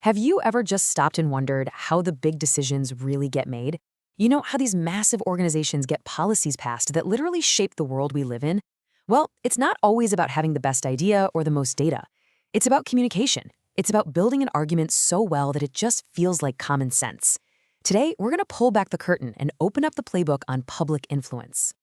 Have you ever just stopped and wondered how the big decisions really get made? You know, how these massive organizations get policies passed that literally shape the world we live in? Well, it's not always about having the best idea or the most data. It's about communication. It's about building an argument so well that it just feels like common sense. Today, we're going to pull back the curtain and open up the playbook on public influence.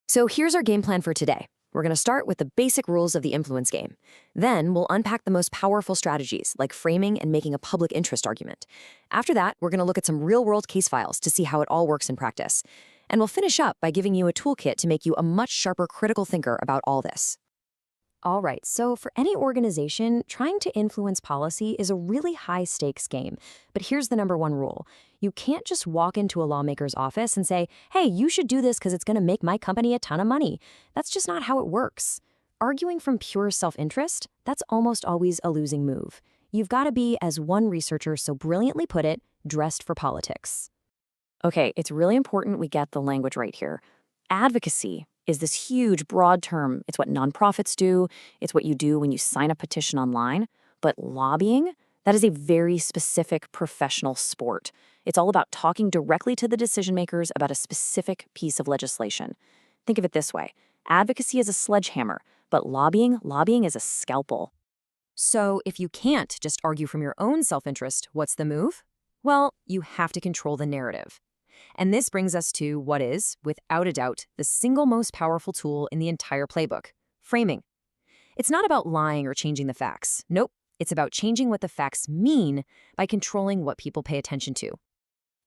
So here's our game plan for today. We're going to start with the basic rules of the influence game. Then we'll unpack the most powerful strategies, like framing and making a public interest argument. After that, we're going to look at some real-world case files to see how it all works in practice. And we'll finish up by giving you a toolkit to make you a much sharper critical thinker about all this. All right, so for any organization, trying to influence policy is a really high-stakes game. But here's the #1 rule. You can't just walk into a lawmaker's office and say, hey, you should do this because it's going to make my company a ton of money. That's just not how it works. Arguing from pure self-interest, that's almost always a losing move. You've got to be, as one researcher so brilliantly put it, dressed for politics. Okay, it's really important we get the language right here. Advocacy is this huge, broad term. It's what nonprofits do. It's what you do when you sign a petition online. But lobbying, that is a very specific professional sport. It's all about talking directly to the decision makers about a specific piece of legislation. Think of it this way. Advocacy is a sledgehammer, but lobbying is a scalpel. So if you can't just argue from your own self-interest, what's the move? Well, you have to control the narrative. And this brings us to what is, without a doubt, the single most powerful tool in the entire playbook: framing. It's not about lying or changing the facts. Nope, it's about changing what the facts mean by controlling what people pay attention to.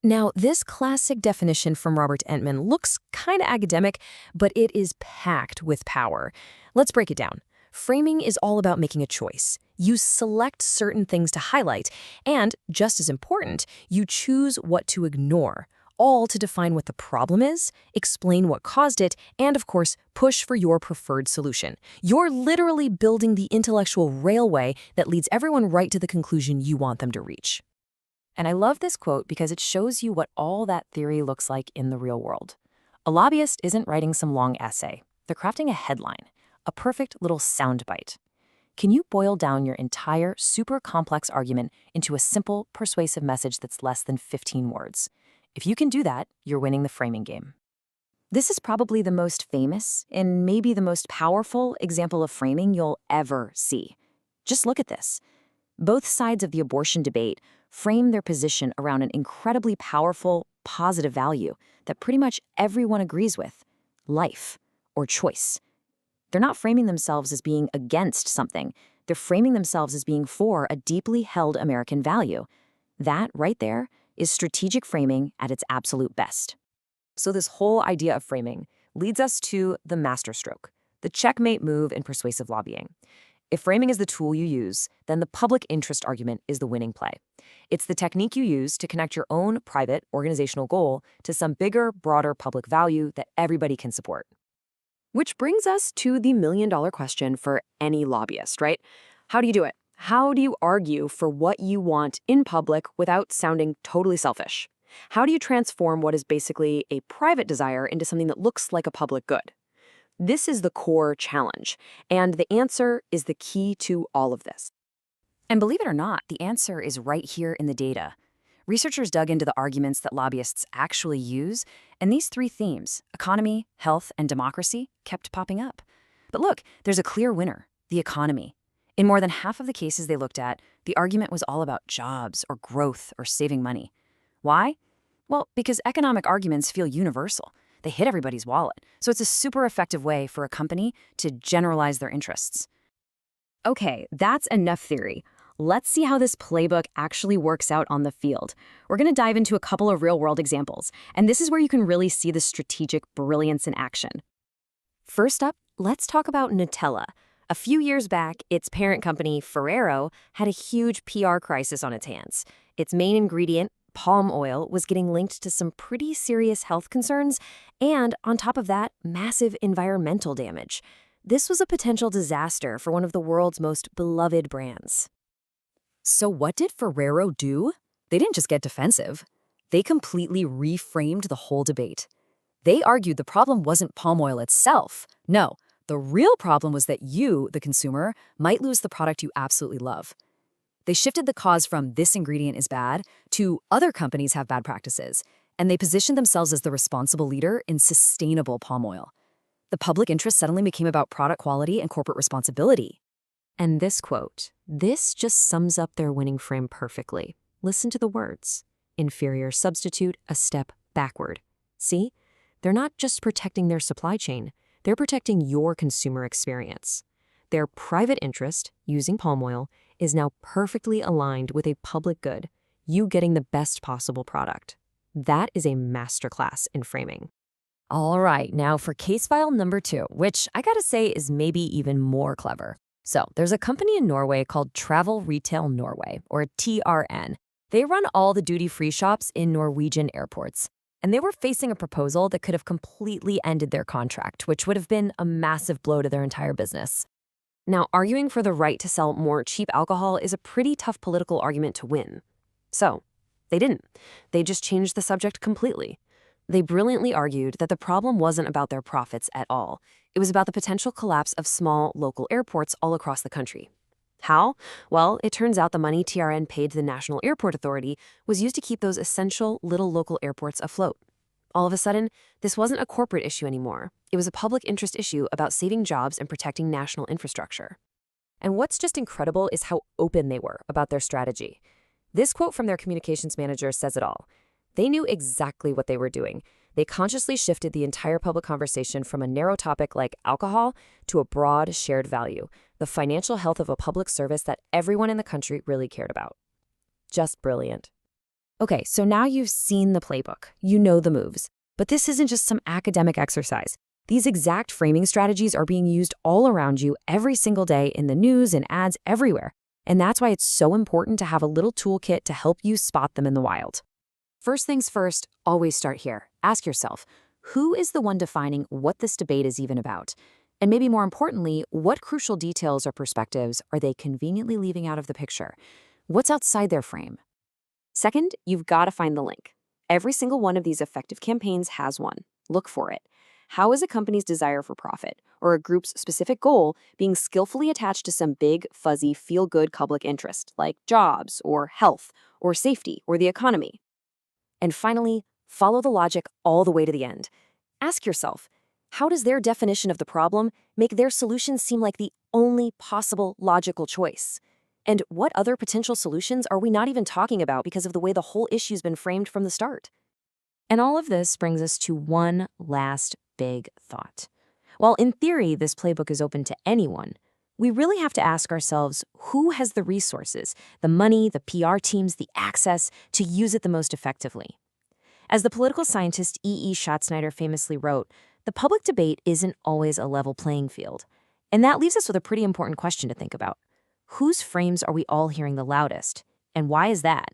Now, this classic definition from Robert Entman looks kind of academic, but it is packed with power. Let's break it down. Framing is all about making a choice. You select certain things to highlight, and, just as important, you choose what to ignore, all to define what the problem is, explain what caused it, and, of course, push for your preferred solution. You're literally building the intellectual railway that leads everyone right to the conclusion you want them to reach. And I love this quote because it shows you what all that theory looks like in the real world. A lobbyist isn't writing some long essay. They're crafting a headline, a perfect little soundbite. Can you boil down your entire super complex argument into a simple, persuasive message that's less than 15 words? If you can do that, you're winning the framing game. This is probably the most famous and maybe the most powerful example of framing you'll ever see. Just look at this. Both sides of the abortion debate frame their position around an incredibly powerful, positive value that pretty much everyone agrees with: life or choice. They're not framing themselves as being against something. They're framing themselves as being for a deeply held American value. That right there is strategic framing at its absolute best. So this whole idea of framing leads us to the masterstroke, the checkmate move in persuasive lobbying. If framing is the tool you use, then the public interest argument is the winning play. It's the technique you use to connect your own private organizational goal to some bigger, broader public value that everybody can support. Which brings us to the million-dollar question for any lobbyist, right? How do you do it? How do you argue for what you want in public without sounding totally selfish? How do you transform what is basically a private desire into something that looks like a public good? This is the core challenge, and the answer is the key to all of this. And believe it or not, the answer is right here in the data. Researchers dug into the arguments that lobbyists actually use, and these three themes, economy, health, and democracy, kept popping up. But look, there's a clear winner: the economy. In more than half of the cases they looked at, the argument was all about jobs or growth or saving money. Why? Well, because economic arguments feel universal. They hit everybody's wallet, so it's a super effective way for a company to generalize their interests. Okay, that's enough theory. Let's see how this playbook actually works out on the field. We're going to dive into a couple of real-world examples, and this is where you can really see the strategic brilliance in action. First up, let's talk about Nutella. A few years back, its parent company, Ferrero, had a huge PR crisis on its hands. Its main ingredient, palm oil, was getting linked to some pretty serious health concerns, and on top of that, massive environmental damage. This was a potential disaster for one of the world's most beloved brands. So what did Ferrero do? They didn't just get defensive. They completely reframed the whole debate. They argued the problem wasn't palm oil itself. No, the real problem was that you, the consumer, might lose the product you absolutely love. They shifted the cause from "this ingredient is bad" to "other companies have bad practices," and they positioned themselves as the responsible leader in sustainable palm oil. The public interest suddenly became about product quality and corporate responsibility. And this quote, this just sums up their winning frame perfectly. Listen to the words. Inferior substitute, a step backward. See? They're not just protecting their supply chain, they're protecting your consumer experience. Their private interest, using palm oil, is now perfectly aligned with a public good, you getting the best possible product. That is a masterclass in framing. All right, now for case file number 2, which I gotta say is maybe even more clever. So there's a company in Norway called Travel Retail Norway, or TRN. They run all the duty-free shops in Norwegian airports. And they were facing a proposal that could have completely ended their contract, which would have been a massive blow to their entire business. Now, arguing for the right to sell more cheap alcohol is a pretty tough political argument to win. So, they didn't. They just changed the subject completely. They brilliantly argued that the problem wasn't about their profits at all. It was about the potential collapse of small, local airports all across the country. How? Well, it turns out the money TRN paid to the National Airport Authority was used to keep those essential little local airports afloat. All of a sudden, this wasn't a corporate issue anymore. It was a public interest issue about saving jobs and protecting national infrastructure. And what's just incredible is how open they were about their strategy. This quote from their communications manager says it all. They knew exactly what they were doing. They consciously shifted the entire public conversation from a narrow topic like alcohol to a broad shared value, the financial health of a public service that everyone in the country really cared about. Just brilliant. Okay, so now you've seen the playbook. You know the moves. But this isn't just some academic exercise. These exact framing strategies are being used all around you every single day in the news and ads everywhere. And that's why it's so important to have a little toolkit to help you spot them in the wild. First things first, always start here. Ask yourself, who is the one defining what this debate is even about? And maybe more importantly, what crucial details or perspectives are they conveniently leaving out of the picture? What's outside their frame? Second, you've got to find the link. Every single one of these effective campaigns has one. Look for it. How is a company's desire for profit, or a group's specific goal, being skillfully attached to some big, fuzzy, feel-good public interest, like jobs, or health, or safety, or the economy? And finally, follow the logic all the way to the end. Ask yourself, how does their definition of the problem make their solution seem like the only possible logical choice? And what other potential solutions are we not even talking about because of the way the whole issue's been framed from the start? And all of this brings us to one last big thought. While in theory this playbook is open to anyone, we really have to ask ourselves who has the resources, the money, the PR teams, the access to use it the most effectively. As the political scientist E.E. Schatzsnyder famously wrote, the public debate isn't always a level playing field. And that leaves us with a pretty important question to think about. Whose frames are we all hearing the loudest? And why is that?